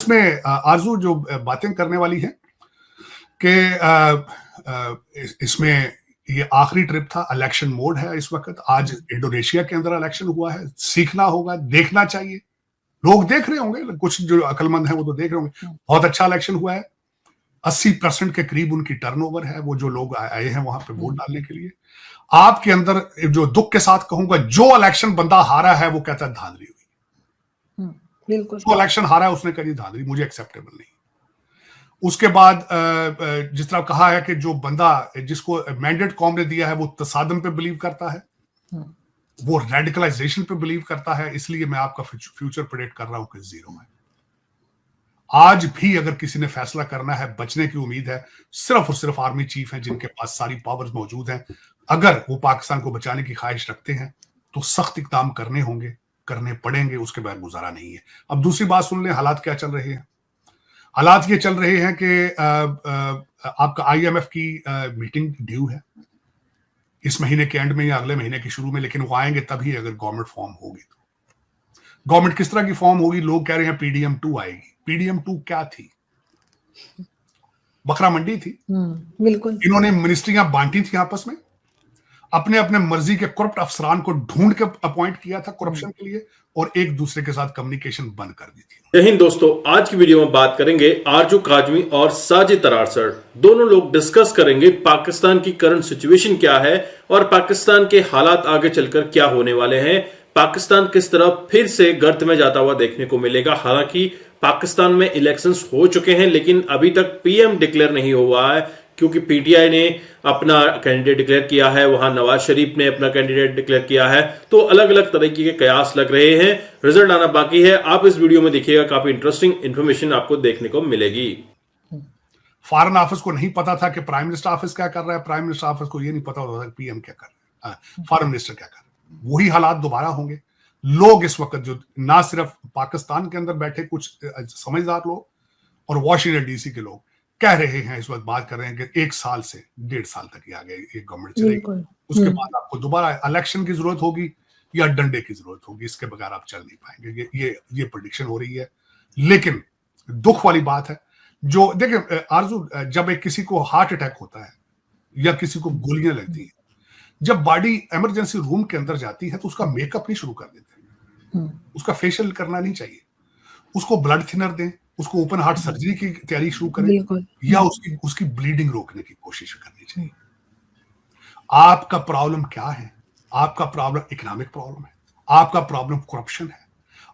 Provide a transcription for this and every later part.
इसमें आरजू जो बातें करने वाली है कि इसमें ये आखिरी ट्रिप था, इलेक्शन मोड है इस वक्त। आज इंडोनेशिया के अंदर इलेक्शन हुआ है, सीखना होगा, देखना चाहिए। लोग देख रहे होंगे, कुछ जो अक्लमंद है वो तो देख रहे होंगे। बहुत अच्छा इलेक्शन हुआ है, 80% के करीब उनकी टर्नओवर है, वो जो लोग आए हैं वहां पे वोट डालने के लिए। आपके अंदर जो दुख के साथ कहूंगा, जो इलेक्शन बंदा हारा है वो कहता है धांधली हुई। बिल्कुल, जो इलेक्शन हारा है उसने कही धांधली, मुझे एक्सेप्टेबल नहीं। उसके बाद जिस तरह कहा है कि जो बंदा जिसको मैंडेट कौम ने दिया है वो तसादम पे बिलीव करता है, वो रेडिकलाइजेशन पे बिलीव करता है, इसलिए मैं आपका फ्यूचर प्रेडिक्ट कर रहा हूं कि 0 है। आज भी अगर किसी ने फैसला करना है, बचने की उम्मीद है, सिर्फ और सिर्फ आर्मी चीफ हैं जिनके पास सारी पावर्स मौजूद हैं। अगर वो पाकिस्तान को बचाने की ख्वाहिश रखते हैं तो सख्त इकदाम करने होंगे, करने पड़ेंगे, उसके बाद गुजारा नहीं है। अब दूसरी बात सुन लें, हालात क्या चल रहे हैं। हालात ये चल रहे हैं कि आपका IMF की मीटिंग ड्यू है इस महीने के एंड में या अगले महीने के शुरू में, लेकिन वो आएंगे तभी अगर गवर्नमेंट फॉर्म होगी तो। गवर्नमेंट किस तरह की फॉर्म होगी? लोग कह रहे हैं PDM2 आएगी। PDM2 क्या थी? बकरा मंडी थी। बिल्कुल। इन्होंने मिनिस्ट्रियां बांटी थी आपस में, अपने अपने मर्जी के करप्ट अफसरान को ढूंढ के अपॉइंट किया था करप्शन के लिए, और एक दूसरे के साथ कम्युनिकेशन बंद कर दी थी। जय हिंद दोस्तों, आज की वीडियो में बात करेंगे आरजू काजमी और साजिद तरार सर। दोनों लोग डिस्कस करेंगे पाकिस्तान की करंट सिचुएशन क्या है और पाकिस्तान के हालात आगे चलकर क्या होने वाले हैं। पाकिस्तान किस तरह फिर से गर्त में जाता हुआ देखने को मिलेगा। हालांकि पाकिस्तान में इलेक्शंस हो चुके हैं लेकिन अभी तक PM डिक्लेयर नहीं हुआ है, क्योंकि PTI ने अपना कैंडिडेट डिक्लेयर किया है, वहां नवाज शरीफ ने अपना कैंडिडेट डिक्लेयर किया है। तो अलग अलग तरीके के कयास लग रहे हैं, रिजल्ट आना बाकी है। आप इस वीडियो में देखिएगा, काफी इंटरेस्टिंग इंफॉर्मेशन आपको देखने को मिलेगी। फॉरेन ऑफिस को नहीं पता था कि प्राइम मिनिस्टर ऑफिस क्या कर रहा है, प्राइम मिनिस्टर ऑफिस को यह नहीं पता होता था PM क्या कर रहा है, फॉरेन मिनिस्टर क्या कर रहा है। वही हालात दोबारा होंगे। लोग इस वक्त जो ना सिर्फ पाकिस्तान के अंदर बैठे कुछ समझदार लोग और वॉशिंगटन DC के लोग कह रहे हैं, इस वक्त बात कर रहे हैं कि 1 साल से 1.5 साल तक ही आगे ये गवर्नमेंट चलेगी, उसके बाद आपको दोबारा इलेक्शन की जरूरत होगी या डंडे की जरूरत होगी, इसके बगैर आप चल नहीं पाएंगे। ये प्रेडिक्शन हो रही है। लेकिन दुख वाली बात है, जो देखिए आरजू, जब एक किसी को हार्ट अटैक होता है या किसी को गोलियां लगती हैं, जब बॉडी इमरजेंसी रूम के अंदर जाती है तो उसका मेकअप नहीं शुरू कर देते, उसका फेशियल करना नहीं चाहिए, उसको ब्लड थिनर दें, उसको ओपन हार्ट सर्जरी की तैयारी शुरू करें या उसकी ब्लीडिंग रोकने की कोशिश करनी चाहिए। आपका प्रॉब्लम क्या है? आपका प्रॉब्लम इकोनॉमिक प्रॉब्लम है, आपका प्रॉब्लम करप्शन है,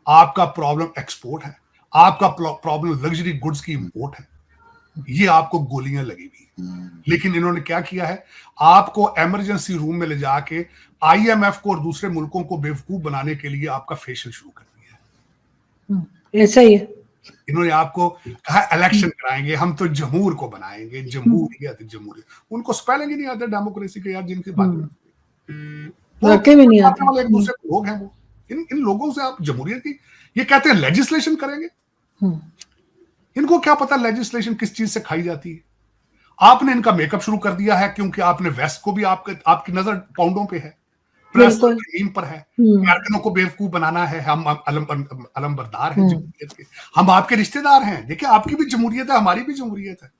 आपका प्रॉब्लम एक्सपोर्ट है, आपका प्रॉब्लम लग्जरी गुड्स की इंपोर्ट है। ये आपको गोलियां लगी हुई, लेकिन इन्होंने क्या किया है, आपको इमरजेंसी रूम में ले जाके IMF को और दूसरे मुल्कों को बेवकूफ बनाने के लिए आपका फेशियल शुरू कर दिया है। ऐसा ही है। इन्होंने आपको कहा इलेक्शन कराएंगे, हम तो जमहूर को बनाएंगे, जमहूरियत जमहूरियत। उनको स्पेलिंग ही नहीं आता डेमोक्रेसी के, यार जिनकी बात वाकई में नहीं आता। एक दूसरे लोग हैं वो। इन लोगों से आप जमहूरियत की, ये कहते हैं लेजिस्लेशन करेंगे। इनको क्या पता लेजिस्लेशन किस चीज से खाई जाती है। आपने इनका मेकअप शुरू कर दिया है, क्योंकि आपने वेस्ट को भी आपकी नजर पाउंडों पे है, प्रेस पर है, अमेरिकनों को बेवकूफ बनाना है। हम अलमबरदार हैं जमहूरियत के, हम आपके रिश्तेदार हैं। देखिए आपकी भी जमहूरियत है, हमारी भी जमहूरियत है।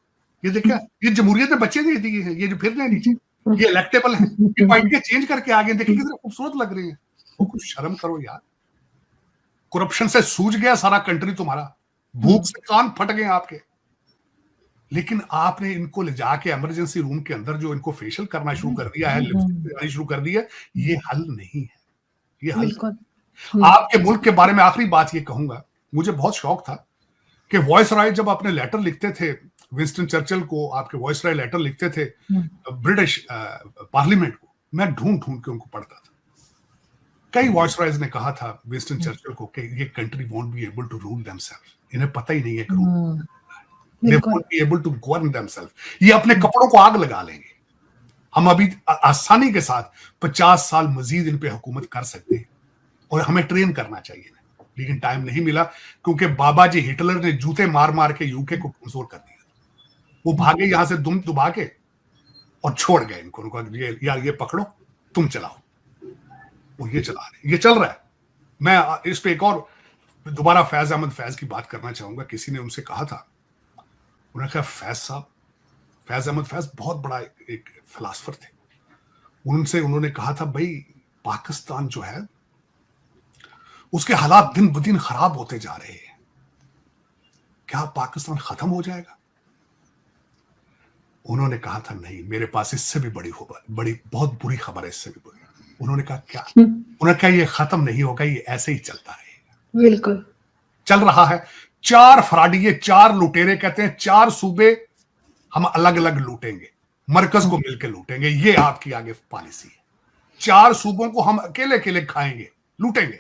ये देखिए, ये जमहूरियत में बच्चे दे दिए हैं, ये जो फिर रहे नीचे, ये इलेक्टेबल है, ये पार्टियां चेंज करके आगे, देखिए कितने खूबसूरत लग रहे हैं। वो कुछ शर्म करो यार। करप्शन से सूझ गया सारा कंट्री तुम्हारा, भूख से कान फट गए आपके, लेकिन आपने इनको ले जाके इमरजेंसी रूम के अंदर जो इनको फेशियल करना शुरू कर दिया है, लिपस्टिक शुरू कर दी है, ये हल नहीं है। ये हल आपके मुल्क के बारे में आखिरी बात ये कहूंगा, मुझे बहुत शौक था कि वॉइसरॉय जब अपने लेटर लिखते थे विंस्टन चर्चिल को, आपके वॉइसरॉय लेटर लिखते थे ब्रिटिश पार्लियामेंट को, मैं ढूंढ ढूंढ के उनको पढ़ता था। कई वॉइसरॉयज ने कहा था विंस्टन चर्चिल को कि ये country won't be able to rule themselves, इन्हें पता ही नहीं है कि they won't be able to govern themselves। ये अपने कपड़ों को आग लगा लेंगे। हम अभी आसानी के साथ 50 साल मजीद इन पे हुकूमत कर सकते हैं और हमें ट्रेन करना चाहिए, लेकिन टाइम नहीं मिला, क्योंकि बाबा जी हिटलर ने जूते मार मार के यूके को कमजोर कर दिया। वो भागे यहां से दुम दुबा के और छोड़ गए इनको, यार ये पकड़ो, तुम चलाओ। वो ये चला रहे, ये चल रहा है। मैं इस पे एक और दोबारा फैज अहमद फैज की बात करना चाहूंगा। किसी ने उनसे कहा था, उन्होंने कहा फैज साहब, फैज अहमद फैज बहुत बड़ा एक फिलासफर थे, उनसे उन्होंने कहा था भाई पाकिस्तान जो है उसके हालात दिन ब दिन खराब होते जा रहे हैं, क्या पाकिस्तान खत्म हो जाएगा? उन्होंने कहा था नहीं, मेरे पास इससे भी बड़ी बहुत बुरी खबर है, इससे भी बुरी। उन्होंने कहा क्या? उन्होंने कहा ये खत्म नहीं होगा, ये ऐसे ही चलता रहेगा। बिल्कुल चल रहा है। 4 फ्राडिये, 4 लुटेरे कहते हैं 4 सूबे हम अलग अलग लूटेंगे, मरकज को मिलकर लूटेंगे, ये आपकी आगे पॉलिसी है। 4 सूबों को हम अकेले अकेले खाएंगे, लूटेंगे,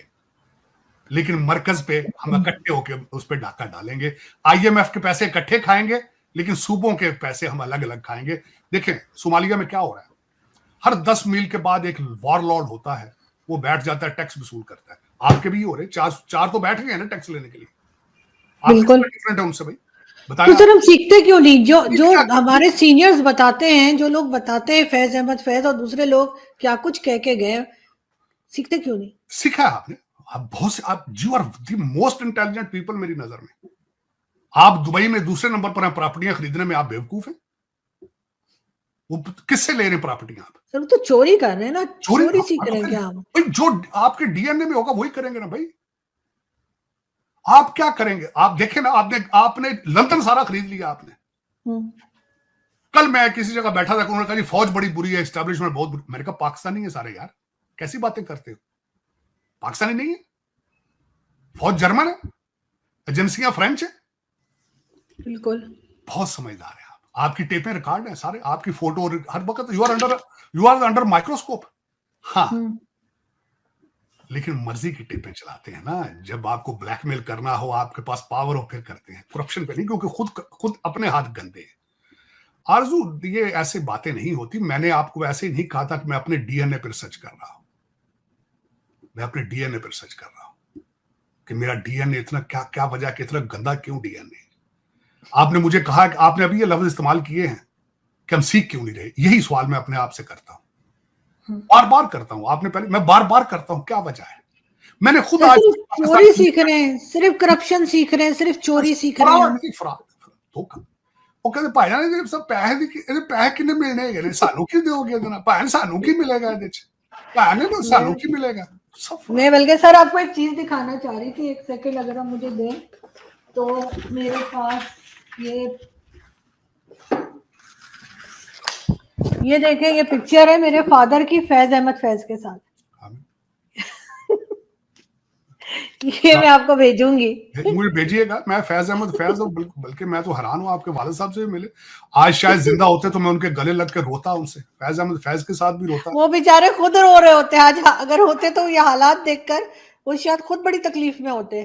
लेकिन मरकज पे हम इकट्ठे होकर उस पर डाका डालेंगे। IMF के पैसे इकट्ठे खाएंगे, लेकिन सूबों के पैसे हम अलग अलग खाएंगे। देखें सोमालिया में क्या हो रहा है, हर 10 मील के बाद एक वॉरलॉर्ड होता है, वो बैठ जाता है, टैक्स वसूल करता है। आपके भी हो रहे, 4 तो बैठ गए ना टैक्स लेने के लिए। बिल्कुल डिफरेंट है उनसे भाई, तो बताया। सर हम सीखते क्यों नहीं? जो हमारे सीनियर्स बताते हैं, जो लोग बताते हैं, फैज अहमद फैज और दूसरे लोग क्या कुछ कह के गए, सीखते क्यों नहीं? सीखा है आपने, आप बहुत से, आप you are the most intelligent people मेरी नजर में। आप दुबई में दूसरे नंबर पर हैं प्रॉपर्टियां खरीदने में, आप बेवकूफ हैं। वो किससे ले रहे हैं प्रॉपर्टियां आप? सर तो चोरी कर रहे हैं ना, चोरी सीख रहे हैं क्या हम? भाई जो आपके DNA में होगा वही करेंगे ना भाई। आप क्या करेंगे? आप देखें ना, आपने लंदन सारा खरीद लिया आपने। कल मैं किसी जगह बैठा था, उन्होंने कहा जी फौज बड़ी बुरी है, एस्टैब्लिशमेंट बहुत बुरी। मैंने कहा पाकिस्तानी है सारे यार, कैसी बातें करते हो? पाकिस्तानी नहीं है, फौज जर्मन है, एजेंसियां फ्रेंच है। बिल्कुल बहुत समझदार है आप, आपकी टेपें रिकॉर्ड है सारे, आपकी फोटो हर वक्त, यू आर अंडर माइक्रोस्कोप। हाँ, लेकिन मर्जी की टेपें चलाते हैं ना। जब आपको ब्लैकमेल करना हो, आपके पास पावर हो, फिर करते हैं। करप्शन पे नहीं, क्योंकि खुद अपने हाथ गंदे हैं। आरजू, ये ऐसे बातें नहीं होती। मैंने आपको ऐसे ही नहीं कहा था कि मैं अपने DNA पर रिसर्च कर रहा हूं। मैं अपने DNA पर रिसर्च कर रहा हूं कि मेरा DNA इतना क्या वजह, कि इतना गंदा क्यों DNA। आपने मुझे कहा कि आपने अभी ये लफ्ज इस्तेमाल किए हैं कि हम सीख क्यों नहीं रहे। यही सवाल मैं अपने आप से करता हूं, बार बार करता हूं। आपने पहले, मैं बार बार करता हूँ, क्या वजह है? मैंने खुद आज चोरी सीख रहे हैं, सिर्फ करप्शन सीख रहे हैं, सिर्फ चोरी सीख रहे हैं। धोखा। वो कहते भाईजान ये सब पैसे किन्ने मिलने हैं, सानू की दोगे ना भाई, सानू की मिलेगा ਇਹਦੇ ਚ, भाई तो सानू की मिलेगा सब। मैं बल्कि सर आपको एक चीज दिखाना चाह रही थी, एक सेकंड अगर आप मुझे दें तो। मेरे पास ये देखें, ये पिक्चर है मेरे फादर की फैज अहमद फैज के साथ। ये मैं आपको भेजूंगी, मुझे भेजिएगा। मैं फैज अहमद फैज, और बल्कि मैं तो हैरान हूँ आपके वालिद साहब से भी मिले। आज शायद जिंदा होते तो मैं उनके गले लग के रोता उनसे, फैज अहमद फैज के साथ भी रोता। वो बेचारे खुद रो रहे होते आज, अगर होते तो ये हालात देखकर वो शायद खुद बड़ी तकलीफ में होते।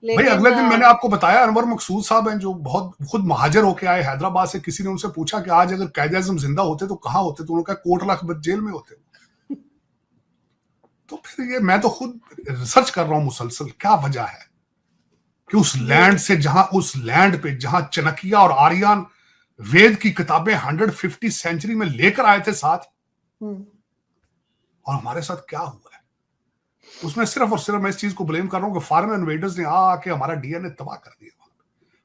भाई अगले दिन मैंने आपको बताया, अनवर मकसूद साहब हैं जो बहुत खुद महाजर होके आए हैदराबाद से। किसी ने उनसे पूछा कि आज अगर कायदे आज़म जिंदा होते तो कहाँ होते, तो उन्होंने कहा कोटला जेल में होते। तो फिर ये मैं तो खुद रिसर्च कर रहा हूं मुसलसल, क्या वजह है कि उस लैंड से, उस लैंड पे जहां चनकिया और आर्यन वेद की किताबें 150 सेंचुरी में लेकर आए थे साथ, और हमारे साथ क्या हुआ है उसमें सिर्फ और सिर्फ मैं इस चीज को ब्लेम कर रहा हूं कि फॉरेन इन्वेडर्स ने आके हमारा DNA तबाह कर दिया।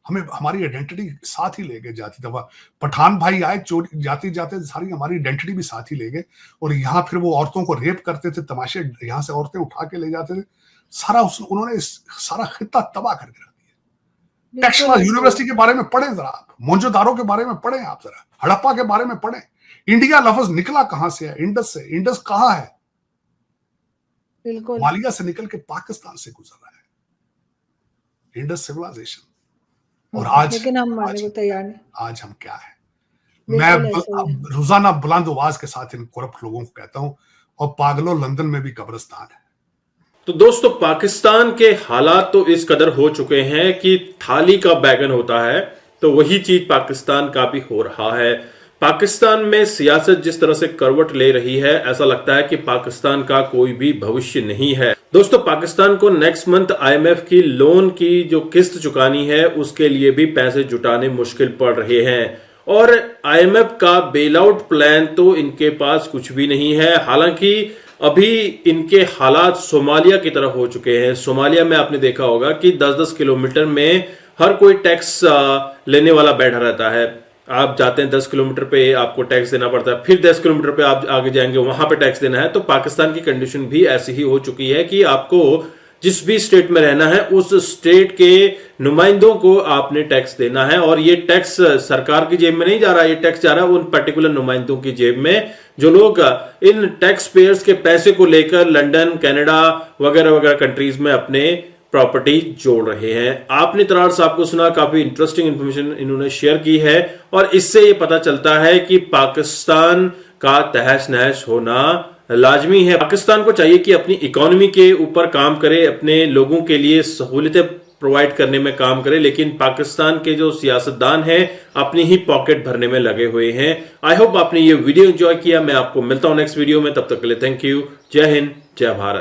हमें हमारी आइडेंटिटी साथ ही ले गए जाती दफा। पठान भाई आए, चोरी जाते जाते सारी हमारी आइडेंटिटी भी साथ ही ले गए, और यहाँ फिर वो औरतों को रेप करते थे, तमाशे यहाँ से औरतें उठा के ले जाते थे। सारा उन्होंने सारा खित्ता तबाह करके रख दिया। टेक्सला यूनिवर्सिटी के बारे में पढ़ें जरा आप, मोहनजोदारो के बारे में पढ़ें आप, जरा हड़प्पा के बारे में पढ़ें। इंडिया लफ्ज निकला कहां से है? इंडस से। इंडस कहाँ है? बिल्कुल मालिया से निकल के पाकिस्तान से गुजर रहा है इंडस सिविलाइजेशन। और आज, लेकिन हम मानने को तैयार नहीं। आज हम क्या है? मैं रोजाना बुलंद आवाज के साथ इन करप्ट लोगों को कहता हूं, और पागलों, लंदन में भी कब्रिस्तान है। तो दोस्तों, पाकिस्तान के हालात तो इस कदर हो चुके हैं कि थाली का बैगन होता है, तो वही चीज पाकिस्तान का भी हो रहा है। पाकिस्तान में सियासत जिस तरह से करवट ले रही है, ऐसा लगता है कि पाकिस्तान का कोई भी भविष्य नहीं है। दोस्तों, पाकिस्तान को नेक्स्ट मंथ IMF की लोन की जो किस्त चुकानी है, उसके लिए भी पैसे जुटाने मुश्किल पड़ रहे हैं, और IMF का बेल आउट प्लान तो इनके पास कुछ भी नहीं है। हालांकि अभी इनके हालात सोमालिया की तरह हो चुके हैं। सोमालिया में आपने देखा होगा कि 10-10 किलोमीटर में हर कोई टैक्स लेने वाला बैठा रहता है। आप जाते हैं 10 किलोमीटर पे आपको टैक्स देना पड़ता है, फिर 10 किलोमीटर पे आप आगे जाएंगे वहां पे टैक्स देना है। तो पाकिस्तान की कंडीशन भी ऐसी ही हो चुकी है कि आपको जिस भी स्टेट में रहना है उस स्टेट के नुमाइंदों को आपने टैक्स देना है, और ये टैक्स सरकार की जेब में नहीं जा रहा, ये टैक्स जा रहा है उन पर्टिकुलर नुमाइंदों की जेब में जो लोग इन टैक्स पेयर्स के पैसे को लेकर लंदन, कनाडा वगैरह वगैरह कंट्रीज में अपने प्रॉपर्टी जोड़ रहे हैं। आपने तरार साहब को सुना, काफी इंटरेस्टिंग इंफॉर्मेशन इन्होंने शेयर की है, और इससे ये पता चलता है कि पाकिस्तान का तहस नहस होना लाजमी है। पाकिस्तान को चाहिए कि अपनी इकोनॉमी के ऊपर काम करे, अपने लोगों के लिए सहूलियतें प्रोवाइड करने में काम करे, लेकिन पाकिस्तान के जो सियासतदान हैं अपनी ही पॉकेट भरने में लगे हुए हैं। आई होप आपने ये वीडियो एंजॉय किया। मैं आपको मिलता हूं नेक्स्ट वीडियो में, तब तक के लिए थैंक यू। जय हिंद, जय भारत।